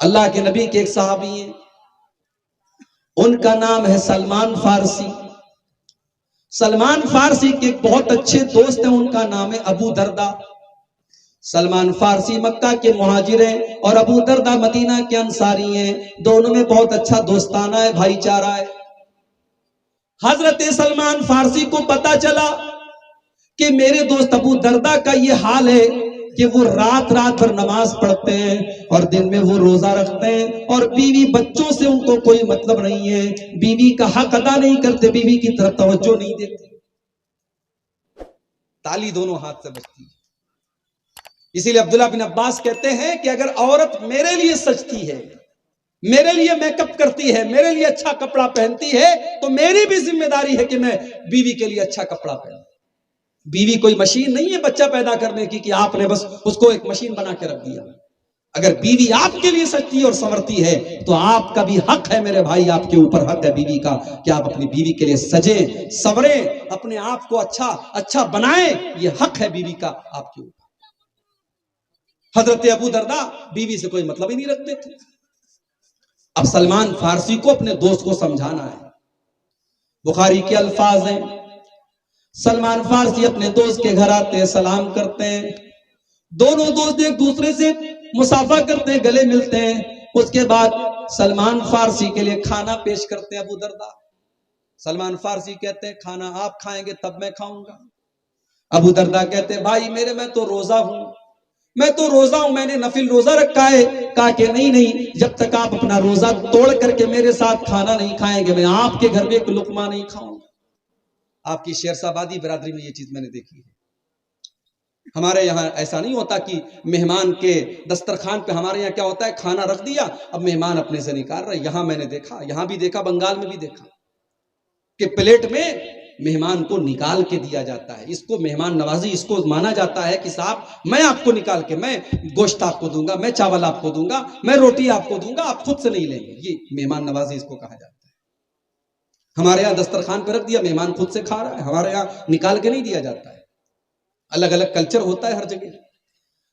اللہ کے نبی کے ایک صحابی ہیں، ان کا نام ہے سلمان فارسی۔ سلمان فارسی کے ایک بہت اچھے دوست ہیں، ان کا نام ہے ابو دردہ۔ سلمان فارسی مکہ کے مہاجر ہیں اور ابو دردہ مدینہ کے انصاری ہیں، دونوں میں بہت اچھا دوستانہ ہے، بھائی چارہ ہے۔ حضرت سلمان فارسی کو پتا چلا کہ میرے دوست ابو دردہ کا یہ حال ہے کہ وہ رات رات بھر نماز پڑھتے ہیں اور دن میں وہ روزہ رکھتے ہیں، اور بیوی بچوں سے ان کو کوئی مطلب نہیں ہے، بیوی کا حق ادا نہیں کرتے، بیوی کی طرف توجہ نہیں دیتے۔ تالی دونوں ہاتھ سے بجتی ہے۔ اسی لیے عبداللہ بن عباس کہتے ہیں کہ اگر عورت میرے لیے سجتی ہے، میرے لیے میک اپ کرتی ہے، میرے لیے اچھا کپڑا پہنتی ہے، تو میری بھی ذمہ داری ہے کہ میں بیوی کے لیے اچھا کپڑا پہنوں۔ بیوی کوئی مشین نہیں ہے بچہ پیدا کرنے کی کہ آپ نے بس اس کو ایک مشین بنا کے رکھ دیا۔ اگر بیوی آپ کے لیے سجتی اور سنورتی ہے تو آپ کا بھی حق ہے میرے بھائی، آپ کے اوپر حق ہے بیوی کا کہ آپ اپنی بیوی کے لیے سجیں، سنوریں، اپنے آپ کو اچھا بنائیں، یہ حق ہے بیوی کا آپ کے اوپر۔ حضرت ابو دردہ بیوی سے کوئی مطلب ہی نہیں رکھتے تھے۔ اب سلمان فارسی کو اپنے دوست کو سمجھانا ہے۔ بخاری کے الفاظ ہیں، سلمان فارسی اپنے دوست کے گھر آتے ہیں، سلام کرتے ہیں، دونوں دوست ایک دوسرے سے مصافحہ کرتے ہیں، گلے ملتے ہیں۔ اس کے بعد سلمان فارسی کے لیے کھانا پیش کرتے ہیں ابو دردہ۔ سلمان فارسی کہتے ہیں کھانا آپ کھائیں گے تب میں کھاؤں گا۔ ابو دردہ کہتے ہیں بھائی میرے میں تو روزہ ہوں، میں نے نفل روزہ رکھا ہے۔ کہا کہ نہیں، جب تک آپ اپنا روزہ توڑ کر کے میرے ساتھ کھانا نہیں کھائیں گے میں آپ کے گھر میں ایک لقمہ نہیں کھاؤں گا۔ آپ کی شیرسا آبادی برادری میں یہ چیز میں نے دیکھی ہے۔ ہمارے یہاں ایسا نہیں ہوتا کہ مہمان کے دسترخوان پہ، ہمارے یہاں کیا ہوتا ہے کھانا رکھ دیا، اب مہمان اپنے سے نکال رہا ہے۔ یہاں میں نے دیکھا، یہاں بھی دیکھا، بنگال میں بھی دیکھا کہ پلیٹ میں مہمان کو نکال کے دیا جاتا ہے۔ اس کو مہمان نوازی، اس کو مانا جاتا ہے کہ صاحب میں آپ کو نکال کے، میں گوشت آپ کو دوں گا، میں چاول آپ کو دوں گا، میں روٹی آپ کو دوں گا، آپ خود سے نہیں لیں گے۔ یہ مہمان نوازی اس کو کہا جاتا ہے۔ ہمارے یہاں دسترخوان پہ رکھ دیا، مہمان خود سے کھا رہا ہے، ہمارے یہاں نکال کے نہیں دیا جاتا ہے۔ الگ الگ کلچر ہوتا ہے ہر جگہ۔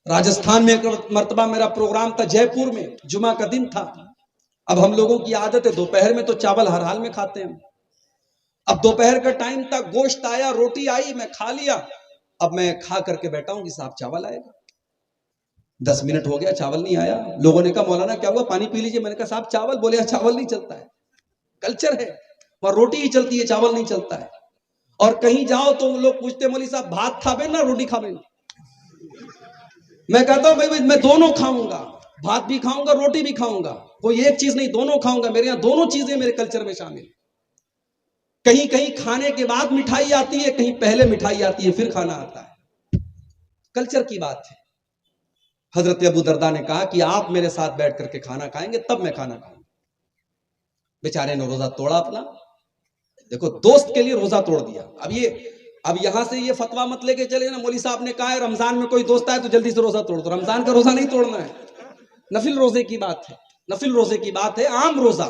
راجستھان میں ایک مرتبہ میرا پروگرام تھا، جے پور میں، جمعہ کا دن تھا۔ اب ہم لوگوں کی عادت ہے دوپہر میں تو چاول ہر حال میں کھاتے ہیں۔ اب دوپہر کا ٹائم تھا، گوشت آیا، روٹی آئی، میں کھا لیا۔ اب میں کھا کر کے بیٹھا ہوں کہ صاحب چاول آئے گا۔ 10 منٹ ہو گیا چاول نہیں آیا۔ لوگوں نے کہا مولانا کیا ہوا، پانی پی لیجئے۔ میں نے کہا صاحب چاول، بولے چاول نہیں چلتا ہے، کلچر ہے وہاں روٹی ہی چلتی ہے، چاول نہیں چلتا ہے۔ اور کہیں جاؤ تو لوگ پوچھتے مولوی صاحب بھات کھا بے نا روٹی کھا بے نا؟ میں کہتا ہوں بھائی میں دونوں کھاؤں گا، بھات بھی کھاؤں گا، روٹی بھی کھاؤں گا، کوئی ایک چیز نہیں، دونوں کھاؤں گا۔ میرے یہاں دونوں چیزیں میرے کلچر میں شامل۔ کہیں کہیں کھانے کے بعد مٹھائی آتی ہے، کہیں پہلے مٹھائی آتی ہے پھر کھانا آتا ہے۔ کلچر کی بات ہے۔ حضرت ابو دردہ نے کہا کہ آپ میرے ساتھ بیٹھ کر کے کھانا کھائیں گے تب میں کھانا کھاؤں گا۔ بیچارے نے روزہ توڑا اپنا۔ دیکھو دوست کے لیے روزہ توڑ دیا۔ اب یہاں سے یہ فتویٰ مت لے کے چلے نا، مولوی صاحب نے کہا ہے رمضان میں کوئی دوست آئے تو جلدی سے روزہ توڑ دو۔ رمضان کا روزہ نہیں توڑنا ہے، نفل روزے کی بات ہے، نفل روزے کی بات ہے، عام روزہ۔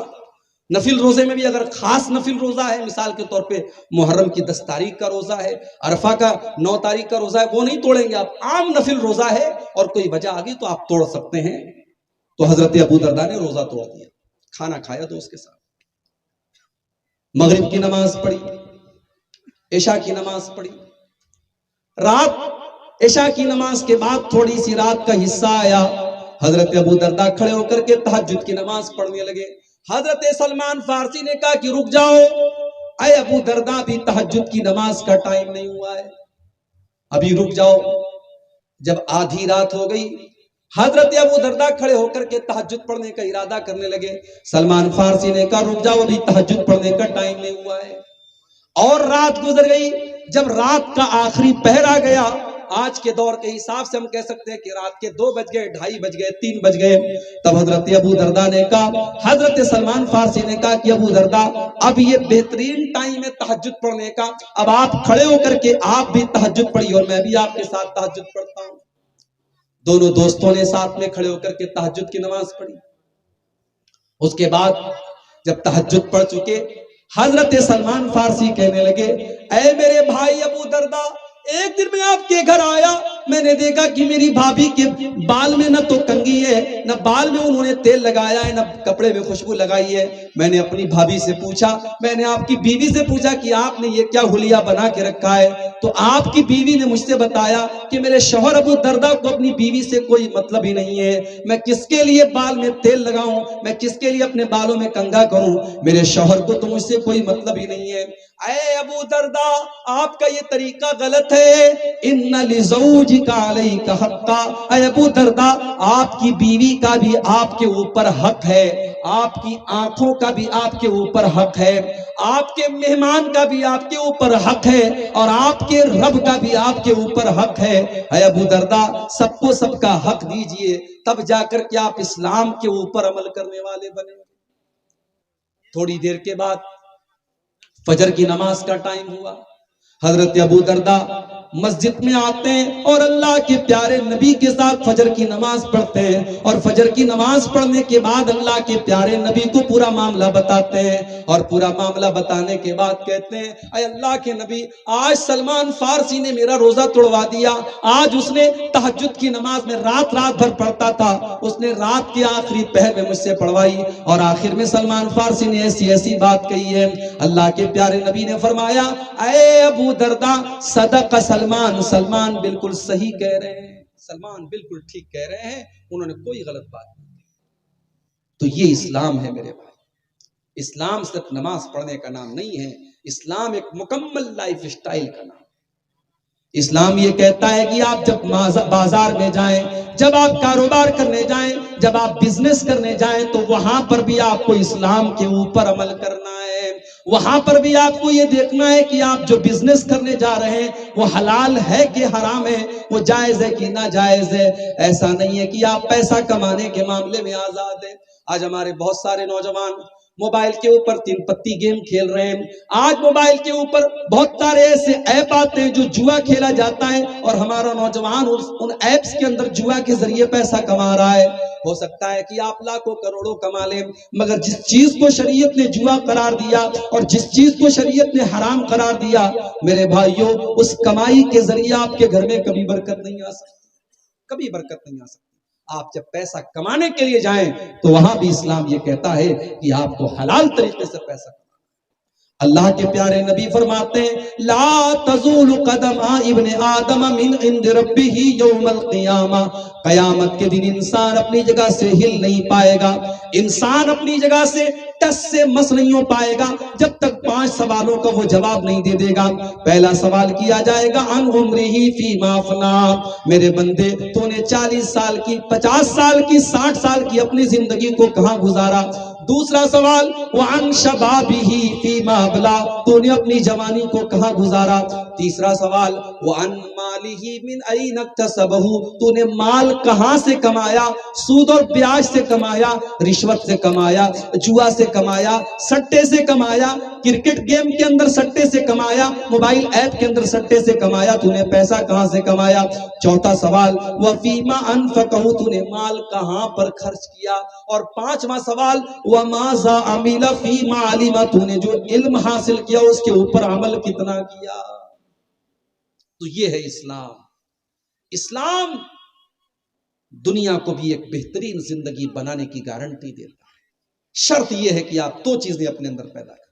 نفل روزے میں بھی اگر خاص نفل روزہ ہے، مثال کے طور پہ محرم کی 10 تاریخ کا روزہ ہے، عرفہ کا 9 تاریخ کا روزہ ہے، وہ نہیں توڑیں گے آپ۔ عام نفل روزہ ہے اور کوئی وجہ آ گئی تو آپ توڑ سکتے ہیں۔ تو حضرت ابو دردہ نے روزہ توڑ دیا، کھانا کھایا دوست کے ساتھ، مغرب کی نماز پڑھی، عشاء کی نماز پڑھی۔ رات عشاء کی نماز کے بعد تھوڑی سی رات کا حصہ آیا، حضرت ابو دردہ کھڑے ہو کر کے تہجد کی نماز پڑھنے لگے۔ حضرت سلمان فارسی نے کہا کہ رک جاؤ، اے ابو دردہ ابھی تہجد کی نماز کا ٹائم نہیں ہوا ہے، ابھی رک جاؤ۔ جب آدھی رات ہو گئی، حضرت ابو دردہ کھڑے ہو کر کے تہجد پڑھنے کا ارادہ کرنے لگے۔ سلمان فارسی نے کہا رک جاؤ، ابھی تہجد پڑھنے کا ٹائم نہیں ہوا ہے۔ اور رات گزر گئی۔ جب رات کا آخری پہر آ گیا، آج کے دور کے حساب سے ہم کہہ سکتے ہیں کہ رات کے 2 بج گئے، 2:30 بج گئے، 3 بج گئے، تب حضرت ابو دردہ نے کہا، حضرت سلمان فارسی نے کہا کہ ابو دردہ اب یہ بہترین ٹائم ہے تہجد پڑھنے کا، اب آپ کھڑے ہو کر کے آپ بھی تہجد پڑھیے اور میں بھی آپ کے ساتھ تہجد پڑھتا ہوں۔ دونوں دوستوں نے ساتھ میں کھڑے ہو کر کے تہجد کی نماز پڑھی۔ اس کے بعد جب تہجد پڑھ چکے، حضرت سلمان فارسی کہنے لگے، اے میرے بھائی ابو دردہ، ایک دن میں آپ کے گھر آیا، میں نے دیکھا کہ میری بھابھی کے بال میں نہ تو کنگھی ہے، نہ بال میں انہوں نے تیل لگایا ہے، نہ کپڑے میں خوشبو لگائی ہے۔ میں نے اپنی بھابھی سے پوچھا، میں نے آپ کی بیوی سے پوچھا کہ آپ نے یہ کیا حلیہ بنا کے رکھا ہے؟ تو آپ کی بیوی نے مجھ سے بتایا کہ میرے شوہر ابو درداء کو اپنی بیوی سے کوئی مطلب ہی نہیں ہے، میں کس کے لیے بال میں تیل لگاؤں، میں کس کے لیے اپنے بالوں میں کنگھا کروں، میرے شوہر کو تو مجھ سے کوئی مطلب ہی نہیں ہے۔ اے ابو درداء، آپ کا یہ طریقہ غلط ہے۔ ان لزوجک علیک حقا، اے ابو درداء، آپ کی بیوی کا بھی آپ کے اوپر حق ہے، آپ کی آنکھوں کا بھی آپ کے اوپر حق ہے، آپ کے مہمان کا بھی آپ کے اوپر حق ہے، اور آپ کے رب کا بھی آپ کے اوپر حق ہے۔ اے ابو درداء، سب کو سب کا حق دیجئے، تب جا کر کے آپ اسلام کے اوپر عمل کرنے والے بنے۔ تھوڑی دیر کے بعد فجر کی نماز کا ٹائم ہوا۔ حضرت ابو درداء مسجد میں آتے ہیں اور اللہ کے پیارے نبی کے ساتھ فجر کی نماز پڑھتے ہیں، اور فجر کی نماز پڑھنے کے بعد اللہ کے پیارے نبی کو پورا معاملہ بتاتے ہیں، اور پورا معاملہ بتانے کے بعد کہتے ہیں، اے اللہ کے نبی، آج سلمان فارسی نے میرا روزہ توڑوا دیا۔ آج اس نے تہجد کی نماز میں رات بھر پڑھتا تھا، اس نے رات کے آخری پہر میں مجھ سے پڑھوائی، اور آخر میں سلمان فارسی نے ایسی بات کہی ہے۔ اللہ کے پیارے نبی نے فرمایا، اے ابو درداء، صدق سلمان، سلمان بالکل صحیح کہہ رہے ہیں، سلمان بالکل ٹھیک کہہ رہے ہیں، انہوں نے کوئی غلط بات نہیں کی۔ تو یہ اسلام ہے میرے بھائی۔ اسلام صرف نماز پڑھنے کا نام نہیں ہے، اسلام ایک مکمل لائف سٹائل کا نام۔ اسلام یہ کہتا ہے کہ آپ جب بازار میں جائیں، جب آپ کاروبار کرنے جائیں، جب آپ بزنس کرنے جائیں، تو وہاں پر بھی آپ کو اسلام کے اوپر عمل کرنا ہے۔ وہاں پر بھی آپ کو یہ دیکھنا ہے کہ آپ جو بزنس کرنے جا رہے ہیں وہ حلال ہے کہ حرام ہے، وہ جائز ہے کہ ناجائز ہے۔ ایسا نہیں ہے کہ آپ پیسہ کمانے کے معاملے میں آزاد ہیں۔ آج ہمارے بہت سارے نوجوان موبائل کے اوپر 3 پتی گیم کھیل رہے ہیں۔ آج موبائل کے اوپر بہت سارے ایسے ایپ آتے ہیں جو جوا کھیلا جاتا ہے، اور ہمارا نوجوان ان ایپس کے اندر جوا کے ذریعے پیسہ کما رہا ہے۔ ہو سکتا ہے کہ آپ لاکھوں کروڑوں کما لیں، مگر جس چیز کو شریعت نے جوا قرار دیا اور جس چیز کو شریعت نے حرام قرار دیا، میرے بھائیوں، اس کمائی کے ذریعے آپ کے گھر میں کبھی برکت نہیں آ سکتی، کبھی برکت نہیں آ سکتی۔ آپ جب پیسہ کمانے کے لیے جائیں تو وہاں بھی اسلام یہ کہتا ہے کہ آپ کو حلال طریقے سے پیسہ کمانا۔ اللہ کے پیارے نبی فرماتے ہیں، لا تزول قدم ابن آدم من عند ربہ یوم القیامہ، قیامت کے دن انسان اپنی جگہ سے ہل نہیں پائے گا، انسان اپنی جگہ سے ٹس سے مس نہیں ہو پائے گا جب تک 5 سوالوں کا وہ جواب نہیں دے دے گا۔ پہلا سوال کیا جائے گا، عن عمرہ فیما افنا، میرے بندے تو نے 40 سال کی، 50 سال کی، 60 سال کی اپنی زندگی کو کہاں گزارا؟ دوسرا سوال، وعن شبابہ فیما ابلا، تو نے اپنی جوانی کو کہاں گزارا؟ تیسرا سوال، وعن مالہ من این اکتسبہ، تو نے مال کہاں سے کمایا؟ سود اور بیاج سے کمایا، رشوت سے کمایا، جوا سے کمایا، سٹے سے کمایا، کرکٹ گیم کے اندر سٹے سے کمایا، موبائل ایپ کے اندر سٹے سے کمایا، تو نے پیسہ کہاں سے کمایا؟ چوتھا سوال، وفیما انفقہ، تو نے مال کہاں پر خرچ کیا؟ اور 5واں سوال، وماذا عمل فیما علم، تو نے جو علم حاصل کیا اس کے اوپر عمل کتنا کیا؟ تو یہ ہے اسلام۔ اسلام دنیا کو بھی ایک بہترین زندگی بنانے کی گارنٹی دیتا ہے۔ شرط یہ ہے کہ آپ 2 چیزیں اپنے اندر پیدا کریں۔